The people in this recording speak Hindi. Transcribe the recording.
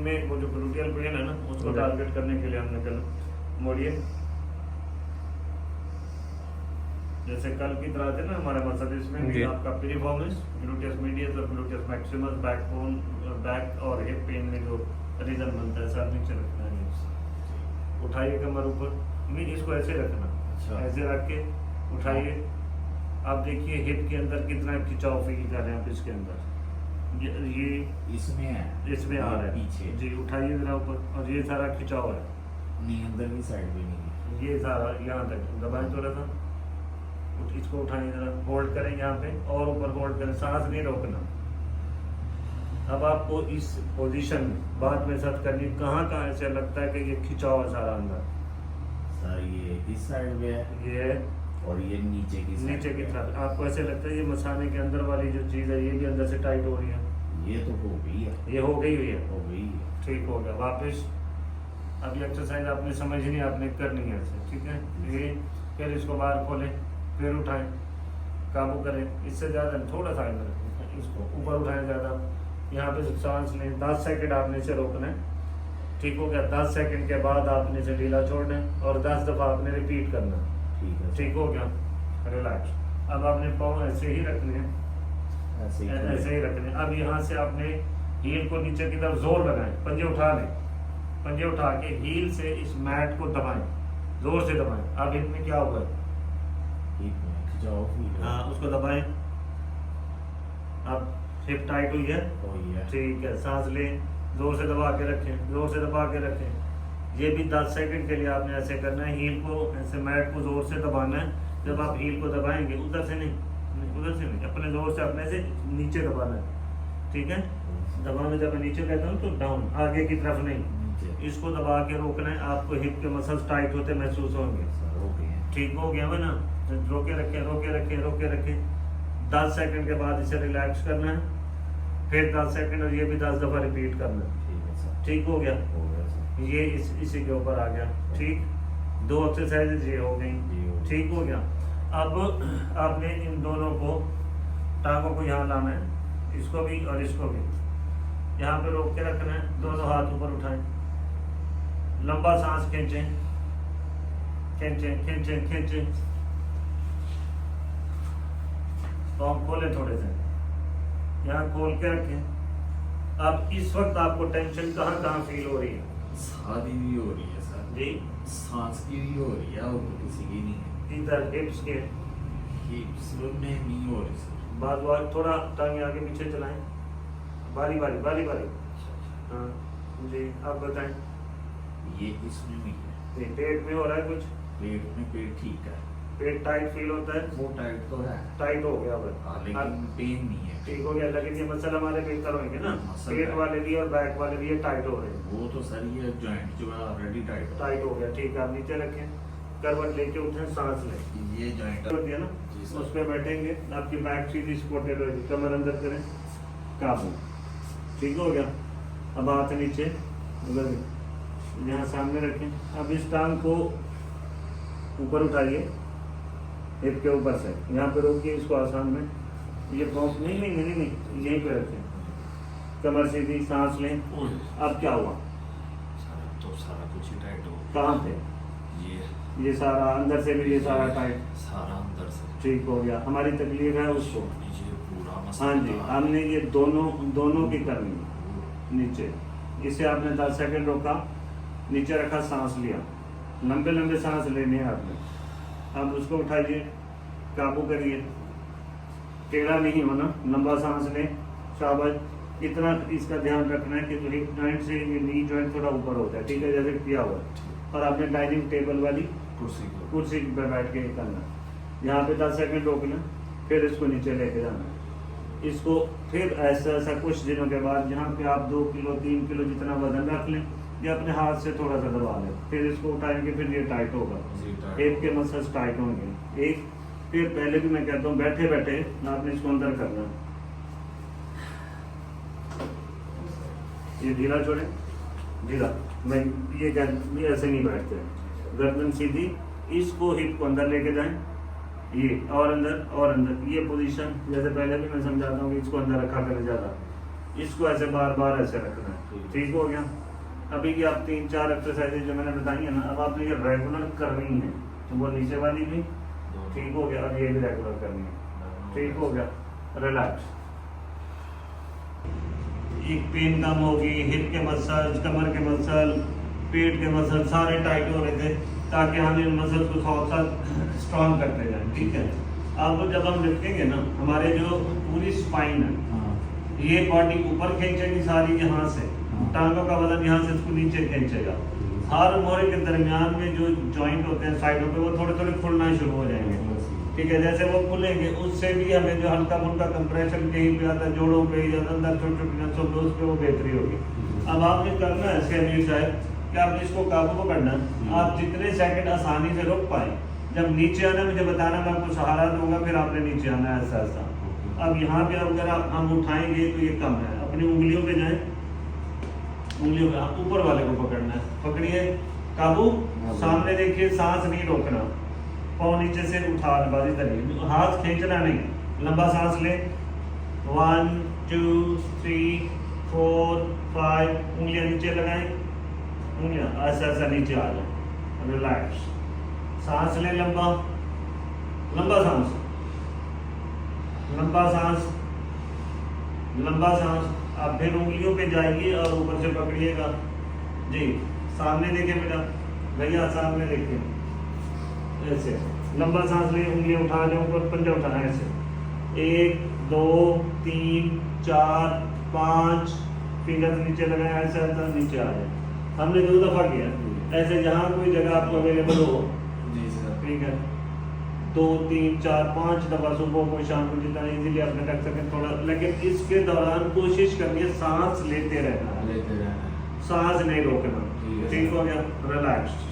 में वो जो ग्लूटियल पेन है ना उसको टारगेट करने के लिए हमने कल मोड़िए, जैसे कल की तरह थे ना हमारे मसल, इसमें भी आपका पिरिफॉर्मिस, ग्लूटियस मीडियस और ग्लूटियस मैक्सिमस, बैकबोन, बैक और हिप पेन में जो रीजन बनता है सर नीचे रखना है। उठाइए कमर ऊपर, नहीं इसको ऐसे रखना, ऐसे रख के उठाइए। आप देखिए हिप के अंदर कितना खिंचाव फील कर रहे हैं आप इसके अंदर, ये इसमें आ रहा है पीछे जी। उठाइए जरा ऊपर, और ये सारा खिंचाव है, नहीं अंदर की साइड में नहीं, ये सारा यहाँ तक दबाएं थोड़ा सा, इसको उठाएं जरा, होल्ड करें यहाँ पे और ऊपर होल्ड करें, सांस नहीं रोकना। अब आपको इस पोजीशन में बाद में सर्च करनी कहाँ ऐसे लगता है कि ये खिंचाव है सारा अंदर। सर ये इस साइड में है, ये और ये नीचे की तरफ आपको ऐसे लगता है ये मसाने के अंदर वाली जो चीज़ है ये भी अंदर से टाइट हो रही है। ये तो हो गई है, ये हो गई हुई है, हो गई है, ठीक हो गया। वापस अभी एक्सरसाइज आपने समझनी, आपने करनी है ऐसे, ठीक है। ये फिर इसको बाहर खोलें, फिर उठाएं, काबू करें, इससे ज़्यादा थोड़ा सा अंदर, इसको ऊपर उठाएं ज़्यादा, यहाँ पे सांस लें, 10 सेकंड आपने इसे रोकना है, ठीक हो गया। 10 सेकंड के बाद आपने इसे ढीला छोड़ना है और 10 दफ़ा आपने रिपीट करना, ठीक हो गया। रिलैक्स। अब आपने पाँव ऐसे ही रखने हैं, ऐसे ही रखने। अब यहाँ से आपने हील को नीचे की तरफ जोर लगाएं, पंजे उठा लें, पंजे उठा के हील से इस मैट को दबाएं, जोर से दबाएं। अब इनमें क्या होगा, हाँ उसको दबाएं। अब हिप टाइट हुई है, ठीक है। सांस लें, जोर से दबा के रखें, जोर से दबा के रखें। ये भी 10 सेकंड के लिए आपने ऐसे करना है, हील को ऐसे मैट को जोर से दबाना है। जब आप हील को दबाएंगे उधर से नहीं, उधर से नहीं, अपने जोर से अपने से नीचे दबाना है, ठीक है। दबाना जब मैं नीचे कहता हूँ तो डाउन, आगे की तरफ नहीं, इसको दबा के रोकना है। आपको हिप के मसल्स टाइट होते महसूस होंगे, ठीक हो गया है ना। रोके रखें, रोके रखें, रोके रखें। 10 सेकंड के बाद इसे रिलैक्स करना है, फिर 10 सेकंड और ये भी 10 दफ़ा रिपीट करना है, ठीक हो गया। ये इसी के ऊपर आ गया, ठीक। 2 एक्सरसाइजेज ये हो गई, ठीक हो गया। अब आपने इन दोनों को, टांगों को यहाँ लाना है, इसको भी और इसको भी यहाँ पे रोक के रखना है। दोनों हाथ ऊपर उठाएं, लंबा सांस खींचें, खींचें खींचें खींचें, पाँव खोलें थोड़े से, यहाँ खोल के रखें। अब इस वक्त आपको टेंशन कहाँ कहाँ फील हो रही है? सारी भी हो रही है सर जी, सांस की भी हो रही है और किसी की नहीं है। इधर हिप्स के, हिप्स में नहीं हो रही सर। बार बार थोड़ा टांगे आगे पीछे चलाएं, बारी बारी बारी बारी। हाँ जी, आप बताएं। ये इसमें नहीं है। पेट में हो रहा है कुछ? पेट ठीक है, पेट टाइट फील होता है? वो टाइट तो है, टाइट हो गया लेकिन पेन नहीं है। ठीक हो गया, लेकिन ये मसल हमारे बेहतर होंगे ना, पेट वाले भी और बैक वाले भी ये टाइट हो रहे हैं। वो तो सर ये जॉइंट जो है ऑलरेडी टाइट हो गया, ठीक है। आप नीचे रखें, करवट लेके उठें, सांस लें, ये जॉइंट दिया ना, उस पर बैठेंगे, आपकी बैक सीधी सपोर्टेड होगी, कमर अंदर करें, काबू, ठीक हो गया। अब हाथ नीचे यहाँ सामने रखें। अब इस टांग को ऊपर उठाइए, हिप के ऊपर से, यहाँ पे रोकिए इसको आसान में, ये पाँव नहीं नहीं नहीं नहीं यहीं पे रखें, कमर सीधी, सांस लें। अब क्या हुआ? तो सारा कुछ ही टाइट हो। कहाँ पे? ये सारा अंदर से भी, ये सारा टाइट, सारा अंदर से ठीक हो गया। हमारी तकलीफ है उसको, पूरा मसल। हाँ जी, हमने ये दोनों की करनी। नीचे इसे आपने 10 सेकंड रोका, नीचे रखा, सांस लिया, लंबे लंबे सांस लेने हैं आपने। अब उसको उठाइए, काबू करिए, टेढ़ा नहीं होना, लंबा सांस लें, शाबाश। इतना इसका ध्यान रखना है कि हिप जॉइंट से ये नी जॉइंट थोड़ा ऊपर होता है, ठीक है, जैसे किया हुआ है। और आपने डाइनिंग टेबल वाली कुर्सी पर बैठ के करना, यहाँ पे 10 सेकंड रोकना, फिर इसको नीचे लेके जाना। इसको फिर ऐसा कुछ दिनों के बाद यहाँ पे आप 2 किलो 3 किलो जितना वजन रख लें, या अपने हाथ से थोड़ा सा दबा लें, फिर इसको उठाएंगे, फिर ये टाइट होगा, हिप के मसल्स टाइट होंगे। एक फिर पहले भी मैं कहता हूँ बैठे बैठे आपने इसको अंदर करना, ये ढीला छोड़े, ढीला, मैं ये ऐसे नहीं बैठते, गर्दन सीधी, इसको हिप को अंदर लेके जाएं, ये और अंदर, ये पोजीशन जैसे पहले भी मैं समझाता हूँ कि इसको अंदर रखा करें ज़्यादा, इसको ऐसे बार बार ऐसे रखना है। ठीक हो गया। अभी की आप 3-4 एक्सरसाइजेज जो मैंने बताई है ना, अब आपने ये रेगुलर करनी है। तो वो नीचे वाली भी ठीक हो गया, अब ये भी रेगुलर करनी है। ठीक हो गया। रिलैक्स। एक पेन कम होगी, हिप के मसल, कमर के मसल, पेट के मसल सारे टाइट हो रहे थे, ताकि हम इन मसल्स को साथ स्ट्रॉन्ग करते जाएं। ठीक है। अब जब हम लिखेंगे ना, हमारे जो पूरी स्पाइन है, ये बॉडी ऊपर खींचेगी सारी यहाँ से, टांगों का वजन यहाँ से इसको नीचे खींचेगा। हर मोरे के दरमियान में जो जॉइंट होते हैं साइडों पे, वो थोड़े थोड़े खुलना शुरू हो जाएंगे। ठीक है। जैसे वो खुलेंगे, उससे भी हमें जो हल्का फुल्का कंप्रेशन कहीं पे आता है, जोड़ों पे या अंदर छोटे छोटे नसों पे, उस पे वो बेहतरी होगी। अब आपने करना है सेमी साहब कि आपने इसको काबू करना है। आप जितने सेकंड आसानी से रोक पाए, जब नीचे आना मुझे बताना, मैं आपको सहारा दूंगा, फिर आपने नीचे आना है ऐसा ऐसा। अब यहाँ पे अगर हम उठाएंगे तो ये कम है, अपनी उंगलियों पे जाए, उंगलियों पे ऊपर वाले को पकड़ना है, पकड़िए, काबू, सामने देखिए, सांस नहीं रोकना, पाँव नीचे से उठा बाजी करिए, हाथ खींचना नहीं, लंबा सांस ले। 1 2 3 4 5, उंगलियां नीचे लगाएं, उंगलियां ऐसा ऐसा नीचे आ जाए। रिलैक्स। सांस ले, लंबा लंबा सांस, लंबा सांस, लंबा सांस। आप फिर उंगलियों पे जाइए और ऊपर से पकड़िएगा जी। सामने देखे बेटा, भैया सामने देखे, ऐसे लंबा सांस ले, उंगलियां उठा लें ऊपर, पंजा उठाना ऐसे। 1 2 3 4 5, फिंगर नीचे लगाए, ऐसा ऐसा नीचे आ जाए। हमने 2 दफा किया ऐसे, जहाँ कोई जगह आपको अवेलेबल हो। जी सर। ठीक है। 2 3 4 5 दफा सुबह को, शाम को, जितना इजीली आपने रख सकें थोड़ा, लेकिन इसके दौरान कोशिश करनी है सांस लेते रहना है, लेते रहना है। सांस नहीं रोकना। ठीक है। ठीक हो गया। रिलैक्स।